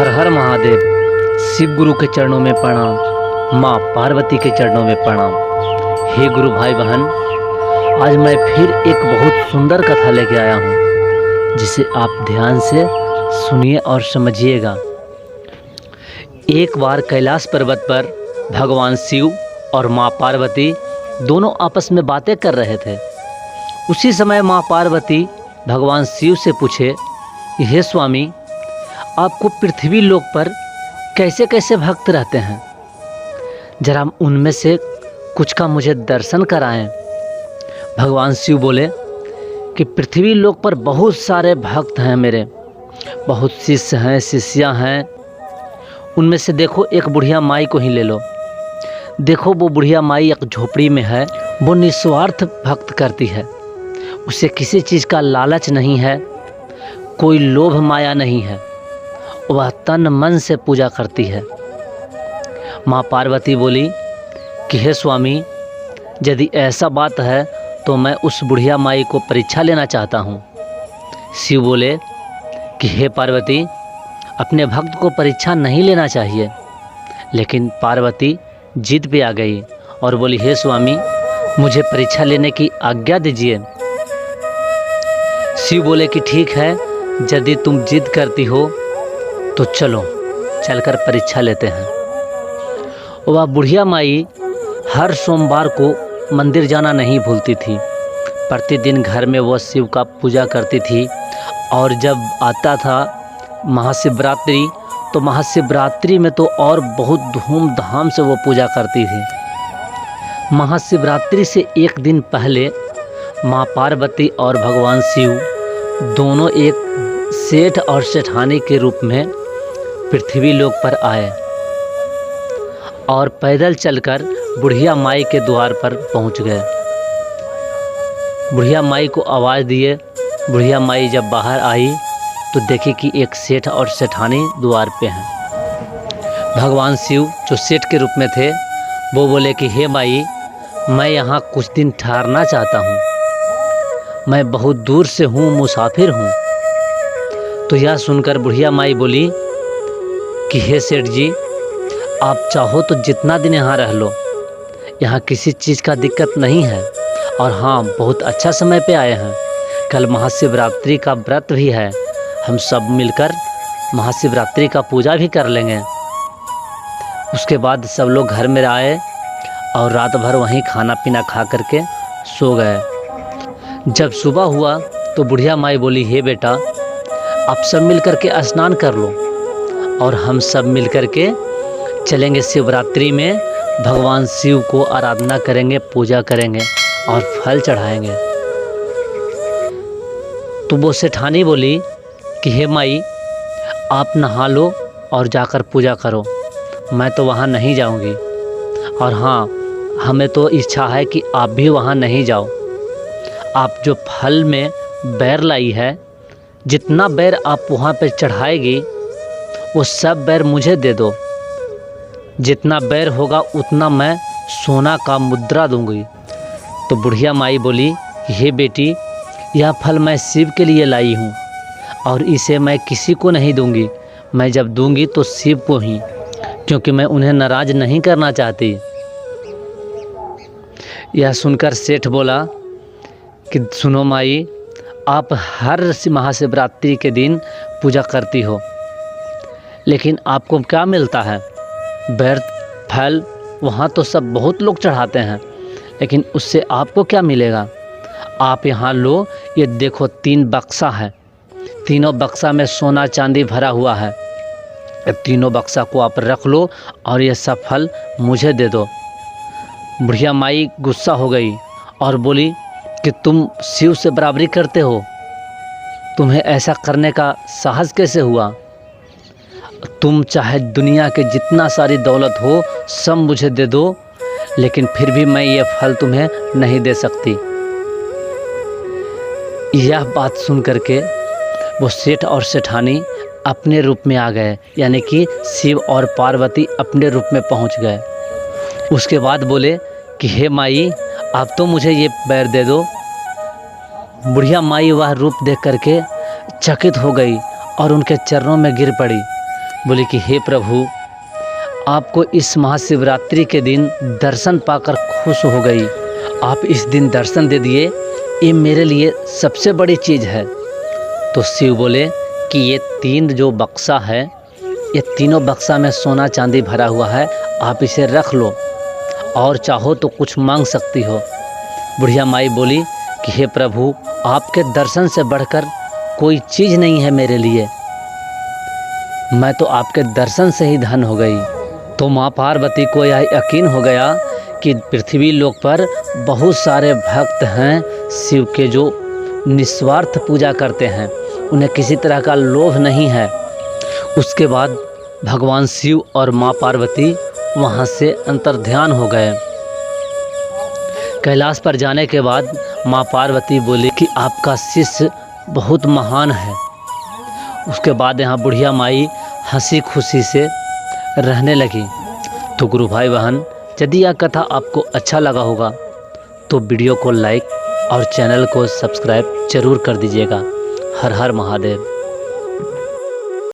हर महादेव। शिव गुरु के चरणों में प्रणाम, माँ पार्वती के चरणों में प्रणाम। हे गुरु भाई बहन, आज मैं फिर एक बहुत सुंदर कथा लेके आया हूँ, जिसे आप ध्यान से सुनिए और समझिएगा। एक बार कैलाश पर्वत पर भगवान शिव और माँ पार्वती दोनों आपस में बातें कर रहे थे। उसी समय माँ पार्वती भगवान शिव से पूछे, हे स्वामी, आपको पृथ्वी लोक पर कैसे कैसे भक्त रहते हैं, जरा उनमें से कुछ का मुझे दर्शन कराएं। भगवान शिव बोले कि पृथ्वी लोक पर बहुत सारे भक्त हैं मेरे, बहुत शिष्य हैं, शिष्यां हैं। उनमें से देखो एक बुढ़िया माई को ही ले लो। देखो वो बुढ़िया माई एक झोपड़ी में है, वो निस्वार्थ भक्त करती है, उसे किसी चीज़ का लालच नहीं है, कोई लोभ माया नहीं है, वह तन मन से पूजा करती है। माँ पार्वती बोली कि हे स्वामी, यदि ऐसा बात है तो मैं उस बुढ़िया माई को परीक्षा लेना चाहता हूँ। शिव बोले कि हे पार्वती, अपने भक्त को परीक्षा नहीं लेना चाहिए। लेकिन पार्वती जिद पे आ गई और बोली, हे स्वामी, मुझे परीक्षा लेने की आज्ञा दीजिए। शिव बोले कि ठीक है, यदि तुम जिद करती हो तो चलो, चलकर परीक्षा लेते हैं। वह बुढ़िया माई हर सोमवार को मंदिर जाना नहीं भूलती थी। प्रतिदिन घर में वह शिव का पूजा करती थी, और जब आता था महाशिवरात्रि तो महाशिवरात्रि में तो और बहुत धूमधाम से वो पूजा करती थी। महाशिवरात्रि से एक दिन पहले माँ पार्वती और भगवान शिव दोनों एक सेठ और सेठानी के रूप में पृथ्वी लोक पर आए और पैदल चलकर बुढ़िया माई के द्वार पर पहुंच गए। बुढ़िया माई को आवाज़ दिए। बुढ़िया माई जब बाहर आई तो देखी कि एक सेठ और सेठानी द्वार पे हैं। भगवान शिव जो सेठ के रूप में थे वो बोले कि हे माई, मैं यहाँ कुछ दिन ठहरना चाहता हूँ, मैं बहुत दूर से हूँ, मुसाफिर हूँ। तो यह सुनकर बुढ़िया माई बोली कि हे सेठ जी, आप चाहो तो जितना दिन यहाँ रह लो, यहाँ किसी चीज़ का दिक्कत नहीं है। और हाँ, बहुत अच्छा समय पे आए हैं, कल महाशिवरात्रि का व्रत भी है, हम सब मिलकर महाशिवरात्रि का पूजा भी कर लेंगे। उसके बाद सब लोग घर में आए और रात भर वहीं खाना पीना खा करके सो गए। जब सुबह हुआ तो बुढ़िया माई बोली, हे बेटा, आप सब मिल करके स्नान कर लो और हम सब मिल करके चलेंगे शिवरात्रि में, भगवान शिव को आराधना करेंगे, पूजा करेंगे और फल चढ़ाएंगे। तो वो सेठानी बोली कि हे माई, आप नहा लो और जाकर पूजा करो, मैं तो वहाँ नहीं जाऊँगी। और हाँ, हमें तो इच्छा है कि आप भी वहाँ नहीं जाओ। आप जो फल में बैर लाई है, जितना बैर आप वहाँ पे चढ़ाएगी वो सब बैर मुझे दे दो। जितना बैर होगा उतना मैं सोना का मुद्रा दूंगी। तो बुढ़िया माई बोली, हे बेटी, यह फल मैं शिव के लिए लाई हूँ और इसे मैं किसी को नहीं दूंगी। मैं जब दूंगी तो शिव को ही, क्योंकि मैं उन्हें नाराज नहीं करना चाहती। यह सुनकर सेठ बोला कि सुनो माई, आप हर महाशिवरात्रि के दिन पूजा करती हो, लेकिन आपको क्या मिलता है? बैर फल वहाँ तो सब बहुत लोग चढ़ाते हैं, लेकिन उससे आपको क्या मिलेगा? आप यहाँ लो, ये देखो 3 बक्सा है, तीनों बक्सा में सोना चांदी भरा हुआ है। तीनों बक्सा को आप रख लो और ये सब फल मुझे दे दो। बुढ़िया माई गुस्सा हो गई और बोली कि तुम शिव से बराबरी करते हो, तुम्हें ऐसा करने का साहस कैसे हुआ? तुम चाहे दुनिया के जितना सारी दौलत हो सब मुझे दे दो, लेकिन फिर भी मैं ये फल तुम्हें नहीं दे सकती। यह बात सुन करके वो सेठ और सेठानी अपने रूप में आ गए, यानी कि शिव और पार्वती अपने रूप में पहुंच गए। उसके बाद बोले कि हे माई, आप तो मुझे ये बैर दे दो। बुढ़िया माई वह रूप देख करके चकित हो गई और उनके चरणों में गिर पड़ी। बोली कि हे प्रभु, आपको इस महाशिवरात्रि के दिन दर्शन पाकर खुश हो गई, आप इस दिन दर्शन दे दिए, ये मेरे लिए सबसे बड़ी चीज़ है। तो शिव बोले कि ये 3 जो बक्सा है, ये तीनों बक्सा में सोना चांदी भरा हुआ है, आप इसे रख लो और चाहो तो कुछ मांग सकती हो। बुढ़िया माई बोली कि हे प्रभु, आपके दर्शन से बढ़कर कोई चीज़ नहीं है मेरे लिए, मैं तो आपके दर्शन से ही धन हो गई। तो माँ पार्वती को यह यकीन हो गया कि पृथ्वी लोक पर बहुत सारे भक्त हैं शिव के, जो निस्वार्थ पूजा करते हैं, उन्हें किसी तरह का लोभ नहीं है। उसके बाद भगवान शिव और माँ पार्वती वहाँ से अंतर्ध्यान हो गए। कैलाश पर जाने के बाद माँ पार्वती बोली कि आपका शिष्य बहुत महान है। उसके बाद यहाँ बुढ़िया माई हंसी खुशी से रहने लगी। तो गुरु भाई बहन, यदि यह कथा आपको अच्छा लगा होगा तो वीडियो को लाइक और चैनल को सब्सक्राइब जरूर कर दीजिएगा। हर हर महादेव।